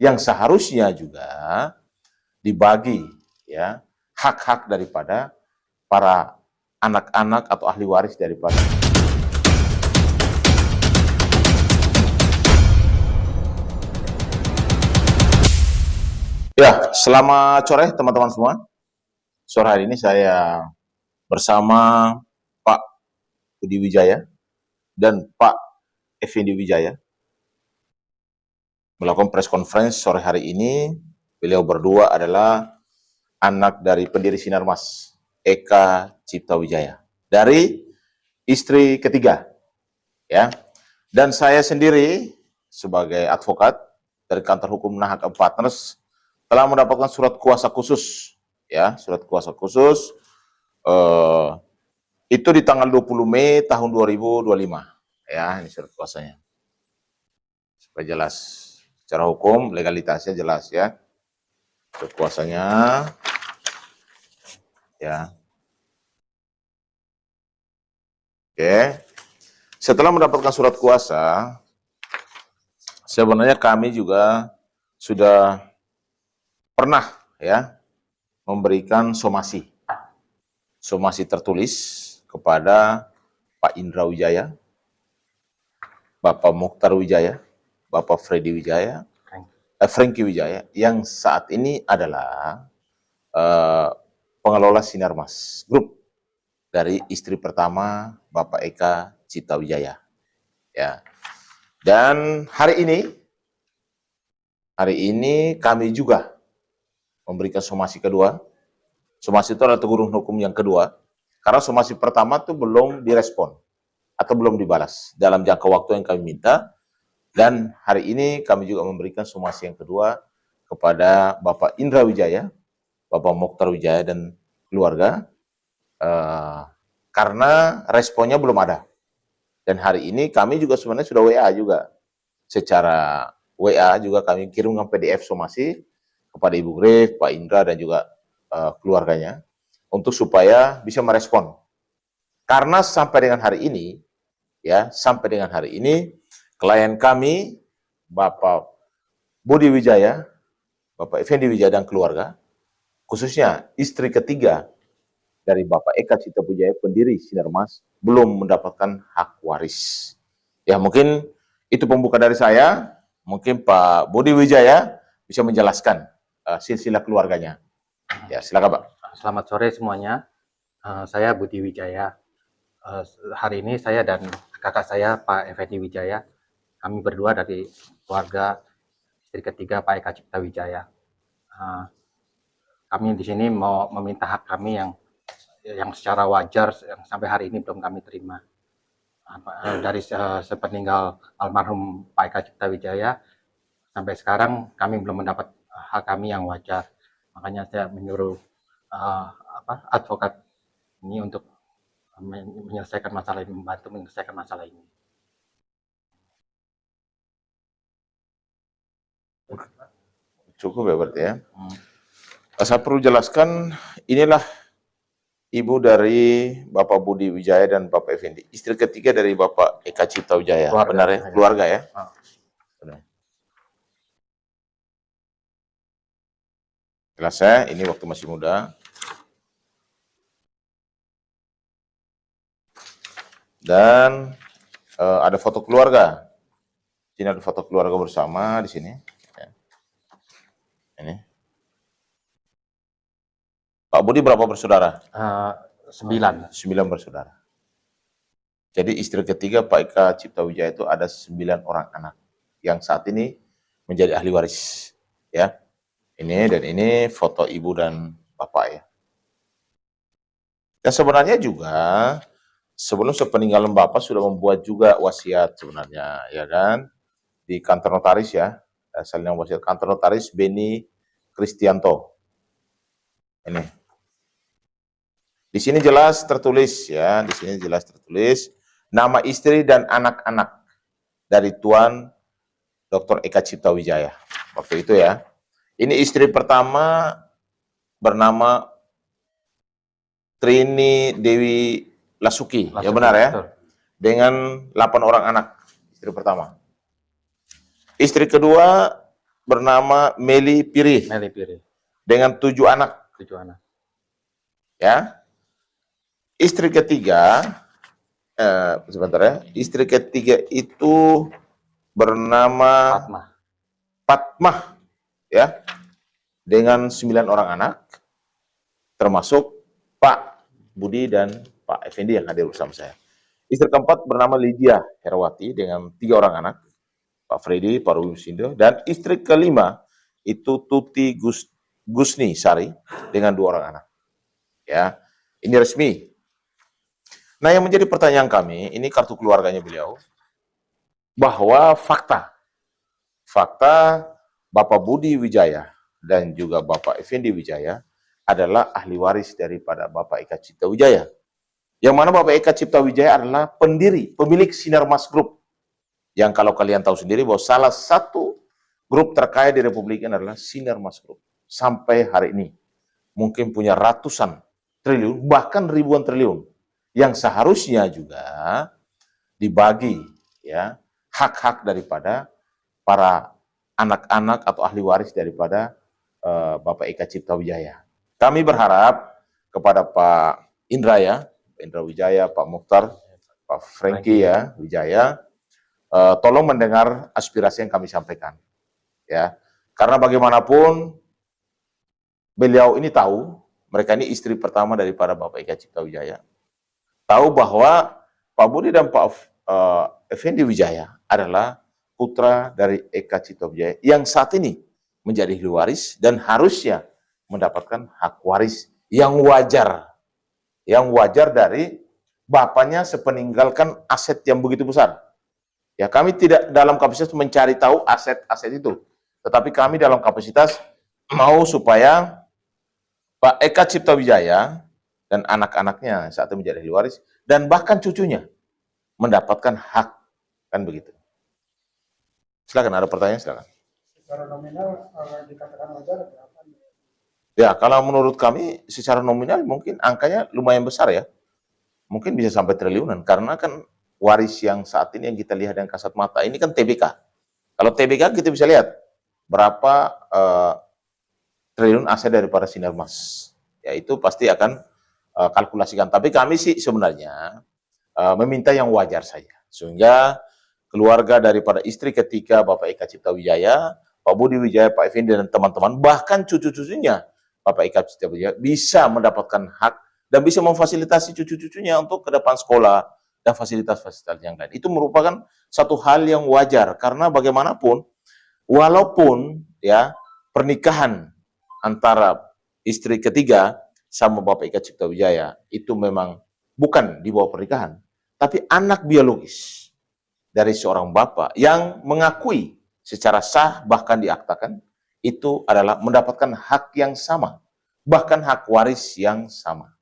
yang seharusnya juga dibagi ya hak-hak daripada para anak-anak atau ahli waris daripada. Ya, selamat sore teman-teman semua. Sore hari ini saya bersama Pak Budi Wijaya dan Pak Effendi Wijaya melakukan press conference sore hari ini. Beliau berdua adalah anak dari pendiri Sinarmas, Eka Cipta Wijaya, dari istri ketiga, ya. Dan saya sendiri sebagai advokat dari kantor hukum Nahak Partners telah mendapatkan surat kuasa khusus, ya, surat kuasa khusus itu di tanggal 20 Mei tahun 2025, ya, ini surat kuasanya. Supaya jelas, secara hukum legalitasnya jelas ya, surat kuasanya, ya. Oke, setelah mendapatkan surat kuasa, sebenarnya kami juga sudah pernah ya memberikan somasi tertulis kepada Pak Indra Wijaya, Bapak Mukhtar Wijaya, Bapak Freddy Wijaya, Franky Wijaya, yang saat ini adalah pengelola Sinarmas Group dari istri pertama Bapak Eka Cipta Wijaya, ya. Dan hari ini kami juga memberikan somasi kedua. Somasi itu adalah teguran hukum yang kedua, karena somasi pertama itu belum direspon atau belum dibalas dalam jangka waktu yang kami minta. Dan hari ini kami juga memberikan somasi yang kedua kepada Bapak Indra Wijaya, Bapak Mukhtar Wijaya dan keluarga, karena responnya belum ada. Dan hari ini kami juga sebenarnya sudah WA juga, secara WA juga kami kirimkan PDF somasi kepada Ibu Grace, Pak Indra dan juga keluarganya untuk supaya bisa merespon. Karena sampai dengan hari ini, ya, klien kami Bapak Budi Wijaya, Bapak Effendi Wijaya dan keluarga, khususnya istri ketiga dari Bapak Eka Cipta Wijaya, pendiri Sinarmas, belum mendapatkan hak waris. Ya, mungkin itu pembuka dari saya. Mungkin Pak Budi Wijaya bisa menjelaskan silsilah keluarganya. Ya, silakan Pak. Selamat sore semuanya. Saya Budi Wijaya. Hari ini saya dan kakak saya Pak Effendi Wijaya, kami berdua dari keluarga istri ketiga Pak Eka Cipta Wijaya. Kami di sini mau meminta hak kami yang secara wajar yang sampai hari ini belum kami terima. Dari sepeninggal almarhum Pak Eka Cipta Wijaya sampai sekarang kami belum mendapat hak kami yang wajar. Makanya saya menyuruh advokat ini untuk menyelesaikan masalah ini, membantu menyelesaikan masalah ini. Cukup ya berarti ya. Saya perlu jelaskan, inilah ibu dari Bapak Budi Wijaya dan Bapak Effendi, istri ketiga dari Bapak Eka Cipta Wijaya. Keluarga, benar ya? Keluarga ya? Benar. Jelas ya, ini waktu masih muda. Dan ada foto keluarga. Sini ada foto keluarga bersama di sini. Ya. Ini. Pak Budi berapa bersaudara? 9. 9 bersaudara. Jadi istri ketiga Pak Eka Cipta Wijaya itu ada 9 orang anak yang saat ini menjadi ahli waris. Ya. Ini dan ini foto ibu dan bapak ya. Dan sebenarnya juga sebelum sepeninggalan bapak sudah membuat juga wasiat sebenarnya, ya kan, di kantor notaris ya, salinan wasiat kantor notaris Beni Kristianto. Ini. Di sini jelas tertulis ya, di sini jelas tertulis nama istri dan anak-anak dari Tuan Dr. Eka Cipta Wijaya. Waktu itu ya. Ini istri pertama bernama Trini Dewi Lasuki, ya benar ya? Betul. Dengan 8 orang anak, istri pertama. Istri kedua bernama Meli Pirih Meli Piri, dengan 7 anak. 7 anak. Ya, istri ketiga, sebentar ya, istri ketiga itu bernama Fatma, Fatmah, ya, dengan 9 orang anak, termasuk Pak Budi dan Pak Effendi yang hadir bersama saya. Istri keempat bernama Lydia Herawati dengan 3 orang anak, Pak Freddy, Pak Rubi Sindo, dan istri kelima itu Tuti Gusni Sari dengan 2 orang anak. Ya, ini resmi. Nah, yang menjadi pertanyaan kami, ini kartu keluarganya beliau, bahwa fakta Bapak Budi Wijaya dan juga Bapak Effendi Wijaya adalah ahli waris daripada Bapak Eka Cipta Wijaya. Yang mana Bapak Eka Cipta Wijaya adalah pendiri, pemilik Sinarmas Group. Yang kalau kalian tahu sendiri bahwa salah satu grup terkaya di Republik ini adalah Sinarmas Group. Sampai hari ini mungkin punya ratusan triliun, bahkan ribuan triliun. Yang seharusnya juga dibagi ya hak-hak daripada para anak-anak atau ahli waris daripada Bapak Eka Cipta Wijaya. Kami berharap kepada Pak Indra ya, Pak Indra Wijaya, Pak Mukhtar, Pak Franky ya, Wijaya, tolong mendengar aspirasi yang kami sampaikan. Ya, karena bagaimanapun beliau ini tahu, mereka ini istri pertama daripada Bapak Eka Cipta Wijaya, tahu bahwa Pak Budi dan Pak Effendi Wijaya adalah putra dari Eka Cipta Wijaya yang saat ini menjadi ahli waris dan harusnya mendapatkan hak waris yang wajar dari bapaknya sepeninggalkan aset yang begitu besar. Ya, kami tidak dalam kapasitas mencari tahu aset-aset itu, tetapi kami dalam kapasitas mau supaya Pak Eka Cipta Wijaya dan anak-anaknya saat itu menjadi ahli waris dan bahkan cucunya mendapatkan hak, kan begitu. Silakan, ada pertanyaan, silakan. Secara nominal dikatakan wajar berapa? Ya, kalau menurut kami secara nominal mungkin angkanya lumayan besar ya. Mungkin bisa sampai triliunan karena kan waris yang saat ini yang kita lihat dengan kasat mata ini kan TBK. Kalau TBK kita bisa lihat berapa triliun aset daripada Sinarmas. Ya itu pasti akan kalkulasikan. Tapi kami sih sebenarnya meminta yang wajar saja. Sehingga keluarga daripada istri ketiga Bapak Eka Cipta Wijaya, Pak Budi Wijaya, Pak Effendi dan teman-teman, bahkan cucu-cucunya Bapak Eka Cipta Wijaya bisa mendapatkan hak dan bisa memfasilitasi cucu-cucunya untuk ke depan sekolah dan fasilitas-fasilitas yang lain. Itu merupakan satu hal yang wajar karena bagaimanapun walaupun ya pernikahan antara istri ketiga sama Bapak Eka Cipta Wijaya itu memang bukan di bawah pernikahan, tapi anak biologis dari seorang bapak yang mengakui secara sah bahkan diaktakan itu adalah mendapatkan hak yang sama, bahkan hak waris yang sama.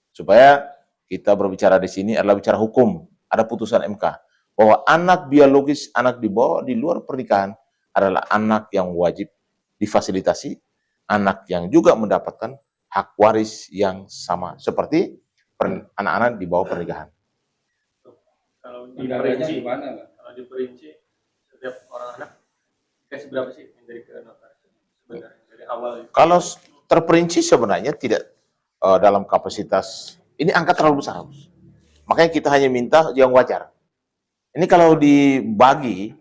Supaya kita berbicara di sini adalah bicara hukum, ada putusan MK bahwa anak biologis, anak di bawah di luar pernikahan adalah anak yang wajib difasilitasi, anak yang juga mendapatkan hak waris yang sama seperti anak-anak di bawah pernikahan. Kalau diperinci, kalau diperinci setiap orang anak kasih berapa sih yang dari ke notar sebenarnya dari awal? Kalau terperinci sebenarnya tidak dalam kapasitas ini angka terlalu besar, makanya kita hanya minta yang wajar. Ini kalau dibagi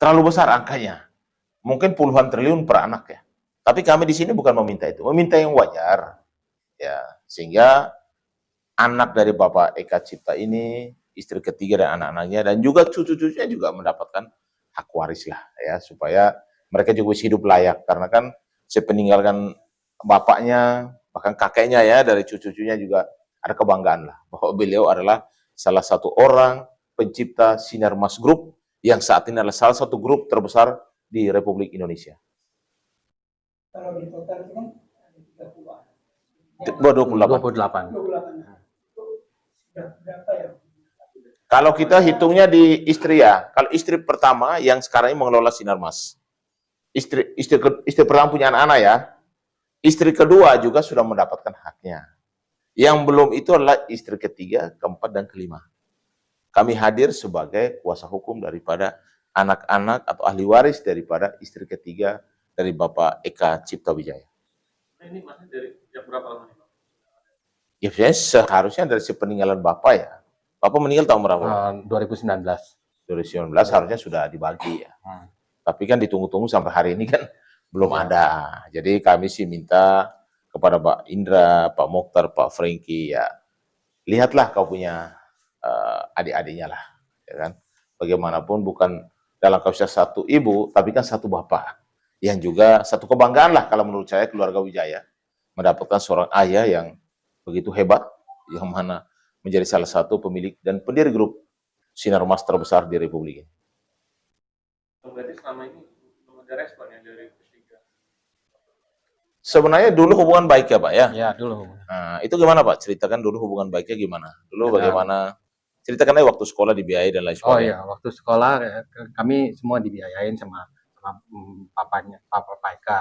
terlalu besar angkanya, mungkin puluhan triliun per anak ya. Tapi kami di sini bukan meminta itu, meminta yang wajar, ya sehingga anak dari Bapak Eka Cipta ini, istri ketiga dan anak-anaknya dan juga cucu-cucunya juga mendapatkan hak waris lah ya supaya mereka juga bisa hidup layak karena kan sepeninggalkan bapaknya bahkan kakeknya ya dari cucu-cucunya juga ada kebanggaan lah bahwa beliau adalah salah satu orang pencipta Sinarmas Group yang saat ini adalah salah satu grup terbesar di Republik Indonesia. Kalau di total itu kan ada 30 28. 28. Itu sudah berapa ya? Kalau kita hitungnya di istri ya, kalau istri pertama yang sekarang ini mengelola Sinarmas, istri pertama punya anak-anak ya, istri kedua juga sudah mendapatkan haknya. Yang belum itu adalah istri ketiga, keempat, dan kelima. Kami hadir sebagai kuasa hukum daripada anak-anak atau ahli waris daripada istri ketiga dari Bapak Eka Cipta Wijaya. Nah, ini masih dari sejak berapa lama nih, Pak? Ya seharusnya dari sepeninggalan Bapak ya. Bapak meninggal tahun berapa? 2019. 2019 harusnya sudah dibagi ya. Hmm. Tapi kan ditunggu-tunggu sampai hari ini kan belum Ya. ada. Jadi kami sih minta kepada Pak Indra, Pak Mokhtar, Pak Franky ya, lihatlah kau punya adik-adiknya lah, ya kan. Bagaimanapun bukan dalam kapasitas satu ibu, tapi kan satu bapak. Yang juga satu kebanggaan lah kalau menurut saya keluarga Wijaya mendapatkan seorang ayah yang begitu hebat, yang mana menjadi salah satu pemilik dan pendiri grup Sinarmas terbesar di Republik ini. Berarti selama ini belum ada respon ya dari ketiga. Sebenarnya dulu hubungan baik ya Pak ya? Ya, dulu. Nah, itu gimana Pak? Ceritakan dulu hubungan baiknya gimana? Dulu Ya. bagaimana? Ceritakan aja waktu sekolah dibiayai dan lain Oh sebagainya. iya, waktu sekolah kami semua dibiayain sama papanya, Papa Pak Eka.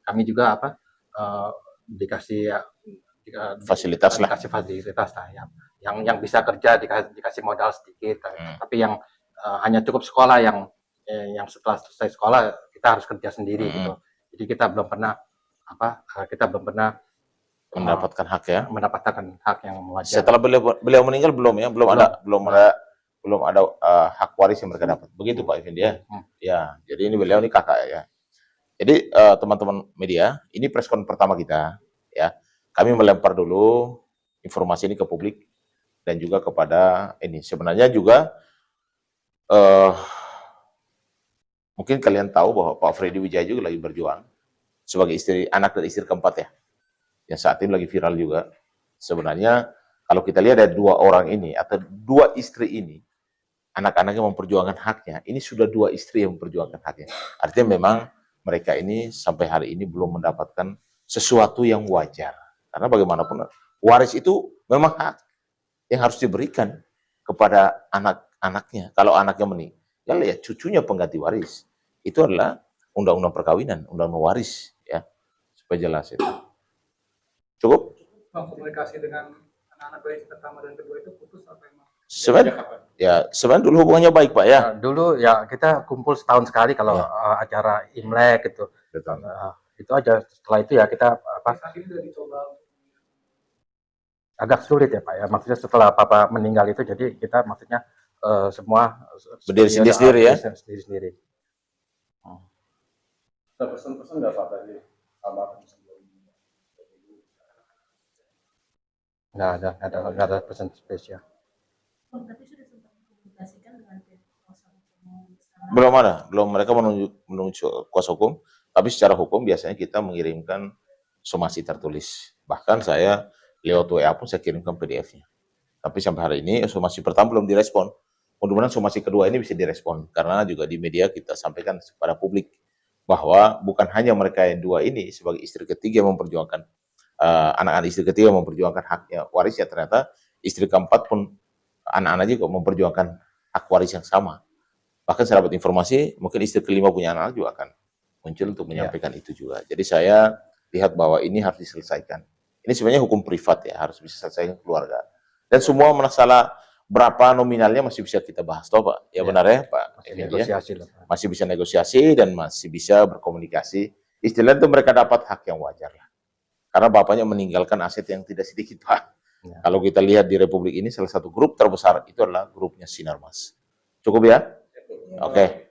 Kami juga dikasih Fasilitas lah. dikasih fasilitas lah, yang bisa kerja dikasih modal sedikit, tapi yang hanya cukup sekolah, yang setelah selesai sekolah kita harus kerja sendiri gitu. Jadi kita belum pernah Mendapatkan hak ya. mendapatkan hak yang wajar. Setelah beliau meninggal belum ya? Belum ada hak waris yang mereka dapat. Begitu Pak Effendi ya. Ya, jadi ini beliau ini kakak ya. Jadi teman-teman media, ini preskon pertama kita ya. Kami melempar dulu informasi ini ke publik dan juga kepada ini. Sebenarnya juga mungkin kalian tahu bahwa Pak Freddy Wijaya juga lagi berjuang sebagai anak dan istri keempat ya. Yang saat ini lagi viral juga. Sebenarnya kalau kita lihat ada dua orang ini atau dua istri ini, anak-anaknya memperjuangkan haknya, ini sudah dua istri yang memperjuangkan haknya. Artinya memang mereka ini sampai hari ini belum mendapatkan sesuatu yang wajar. Karena bagaimanapun waris itu memang hak yang harus diberikan kepada anak-anaknya. Kalau anaknya meninggal ya cucunya pengganti waris. Itu adalah undang-undang perkawinan, undang-undang waris ya. Supaya jelas itu. Cukup? Bang, komunikasi dengan anak-anak bayi pertama dan kedua itu putus apa emang? Sebenarnya dulu hubungannya baik Pak ya. Dulu ya kita kumpul setahun sekali kalau acara Imlek gitu. Betul. Itu aja. Setelah itu ya kita Akhirnya udah dicoba. agak sulit ya Pak ya. Maksudnya setelah Papa meninggal itu, jadi kita maksudnya semua Berdiri sendiri-sendiri ya? Sendiri-sendiri. Ada pesan-pesan nggak Pak tadi sama sebelum Nggak ada pesan spesial. Oh, tapi sudah sempat dikomunikasikan dengan pihak kuasa hukum bersama. Belum ada, mereka menunjuk kuasa hukum, tapi secara hukum biasanya kita mengirimkan somasi tertulis. Bahkan saya lewat WA pun saya kirimkan PDF-nya. Tapi sampai hari ini somasi pertama belum direspon. Mudah-mudahan somasi kedua ini bisa direspon, karena juga di media kita sampaikan kepada publik bahwa bukan hanya mereka yang dua ini sebagai istri ketiga yang memperjuangkan anak-anak istri ketiga memperjuangkan haknya waris, ya ternyata istri keempat pun anak-anak juga memperjuangkan hak waris yang sama. Bahkan saya dapat informasi mungkin istri kelima punya anak juga akan muncul untuk menyampaikan itu juga. Jadi saya lihat bahwa ini harus diselesaikan. Ini sebenarnya hukum privat ya, harus bisa selesaikan keluarga. Dan semua masalah berapa nominalnya masih bisa kita bahas, toh Pak? Ya benar ya Pak? Masih negosiasi lah. Masih bisa negosiasi dan masih bisa berkomunikasi. Istilahnya itu mereka dapat hak yang wajar lah. Karena bapaknya meninggalkan aset yang tidak sedikit Pak. Ya. Kalau kita lihat di Republik ini salah satu grup terbesar itu adalah grupnya Sinarmas. Cukup ya? Oke.